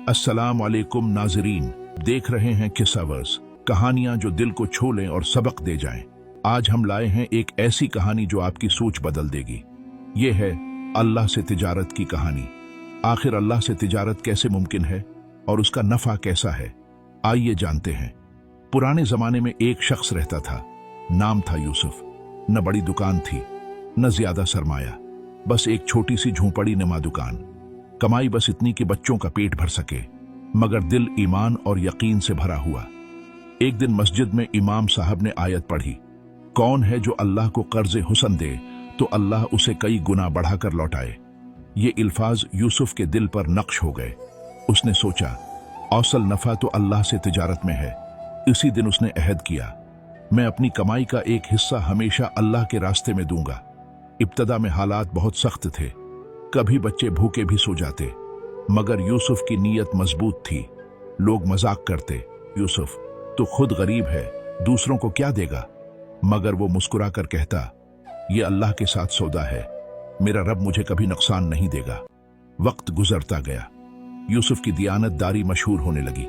अस्सलाम वालेकुम नाजरीन, देख रहे हैं किस्सावर्स, कहानियां जो दिल को छू लें और सबक दे जाएं। आज हम लाए हैं एक ऐसी कहानी जो आपकी सोच बदल देगी। ये है अल्लाह से तिजारत की कहानी। आखिर अल्लाह से तिजारत कैसे मुमकिन है और उसका नफा कैसा है, आइए जानते हैं। पुराने जमाने में एक शख्स रहता था, नाम था यूसुफ। न बड़ी दुकान थी, न ज्यादा सरमाया, बस एक छोटी सी झोंपड़ी नुमा दुकान। कमाई बस इतनी कि बच्चों का पेट भर सके, मगर दिल ईमान और यकीन से भरा हुआ। एक दिन मस्जिद में इमाम साहब ने आयत पढ़ी, कौन है जो अल्लाह को कर्ज हुसन दे तो अल्लाह उसे कई गुना बढ़ाकर लौटाए। ये इल्फाज यूसुफ के दिल पर नक्श हो गए। उसने सोचा, औसल नफा तो अल्लाह से तिजारत में है। इसी दिन उसने अहद किया, मैं अपनी कमाई का एक हिस्सा हमेशा अल्लाह के रास्ते में दूंगा। इब्तदा में हालात बहुत सख्त थे, कभी बच्चे भूखे भी सो जाते, मगर यूसुफ की नीयत मजबूत थी। लोग मजाक करते, यूसुफ तो खुद गरीब है, दूसरों को क्या देगा, मगर वो मुस्कुरा कर कहता, ये अल्लाह के साथ सौदा है, मेरा रब मुझे कभी नुकसान नहीं देगा। वक्त गुजरता गया, यूसुफ की दियानतदारी मशहूर होने लगी।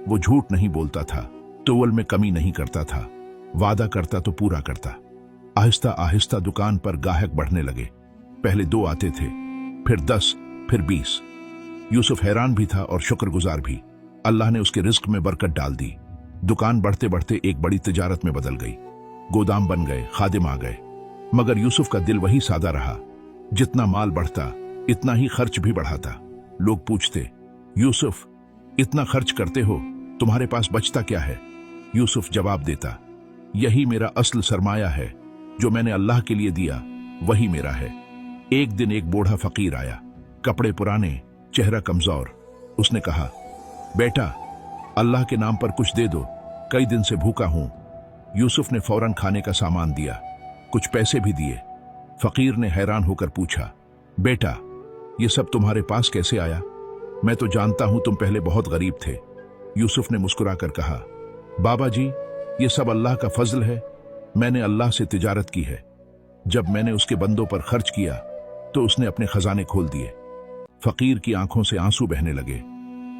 वो झूठ नहीं बोलता था, तोवल में कमी नहीं करता था, वादा करता तो पूरा करता। आहिस्ता आहिस्ता दुकान पर गाहक बढ़ने लगे। पहले 2 आते थे, फिर 10, फिर 20। यूसुफ हैरान भी था और शुक्रगुजार भी। अल्लाह ने उसके रिस्क में बरकत डाल दी। दुकान बढ़ते बढ़ते एक बड़ी तिजारत में बदल गई। गोदाम बन गए, खादिम आ गए, मगर यूसुफ का दिल वही सादा रहा। जितना माल बढ़ता, इतना ही खर्च भी बढ़ाता। लोग पूछते, यूसुफ इतना खर्च करते हो, तुम्हारे पास बचता क्या है? यूसुफ जवाब देता, यही मेरा असल सरमाया है, जो मैंने अल्लाह के लिए दिया वही मेरा है। एक दिन एक बूढ़ा फकीर आया, कपड़े पुराने, चेहरा कमजोर। उसने कहा, बेटा अल्लाह के नाम पर कुछ दे दो, कई दिन से भूखा हूं। यूसुफ ने फौरन खाने का सामान दिया, कुछ पैसे भी दिए। फकीर ने हैरान होकर पूछा, बेटा ये सब तुम्हारे पास कैसे आया? मैं तो जानता हूं तुम पहले बहुत गरीब थे। यूसुफ ने मुस्कुराकर कहा, बाबा जी ये सब अल्लाह का फजल है, मैंने अल्लाह से तिजारत की है। जब मैंने उसके बंदों पर खर्च किया तो उसने अपने खजाने खोल दिए। फकीर की आंखों से आंसू बहने लगे।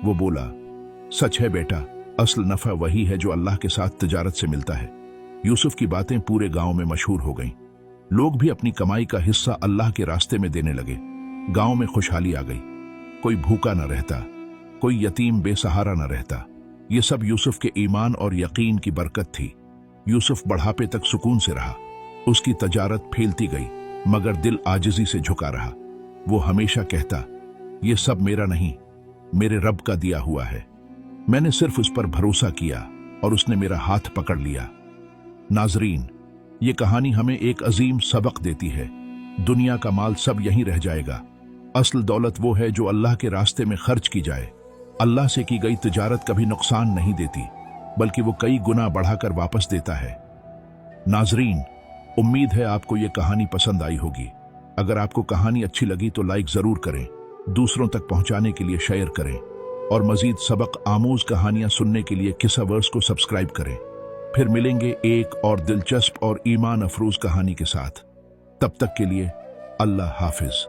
वो बोला, सच है बेटा, असल नफा वही है जो अल्लाह के साथ तिजारत से मिलता है। यूसुफ की बातें पूरे गांव में मशहूर हो गईं। लोग भी अपनी कमाई का हिस्सा अल्लाह के रास्ते में देने लगे। गांव में खुशहाली आ गई, कोई भूखा न रहता, कोई यतीम बेसहारा न रहता। ये सब यूसुफ के ईमान और यकीन की बरकत थी। यूसुफ बढ़ापे तक सुकून से रहा। उसकी तजारत फैलती गई, मगर दिल आजिजी से झुका रहा। वो हमेशा कहता, ये सब मेरा नहीं, मेरे रब का दिया हुआ है। मैंने सिर्फ उस पर भरोसा किया और उसने मेरा हाथ पकड़ लिया। नाजरीन, ये कहानी हमें एक अजीम सबक देती है। दुनिया का माल सब यहीं रह जाएगा। असल दौलत वो है जो अल्लाह के रास्ते में खर्च की जाए। अल्लाह से की गई तिजारत कभी नुकसान नहीं देती, बल्कि वो कई गुना बढ़ाकर वापस देता है। नाजरीन, उम्मीद है आपको ये कहानी पसंद आई होगी। अगर आपको कहानी अच्छी लगी तो लाइक जरूर करें, दूसरों तक पहुंचाने के लिए शेयर करें, और मजीद सबक आमूज कहानियां सुनने के लिए किस्सावर्स को सब्सक्राइब करें। फिर मिलेंगे एक और दिलचस्प और ईमान अफरोज कहानी के साथ। तब तक के लिए अल्लाह हाफिज।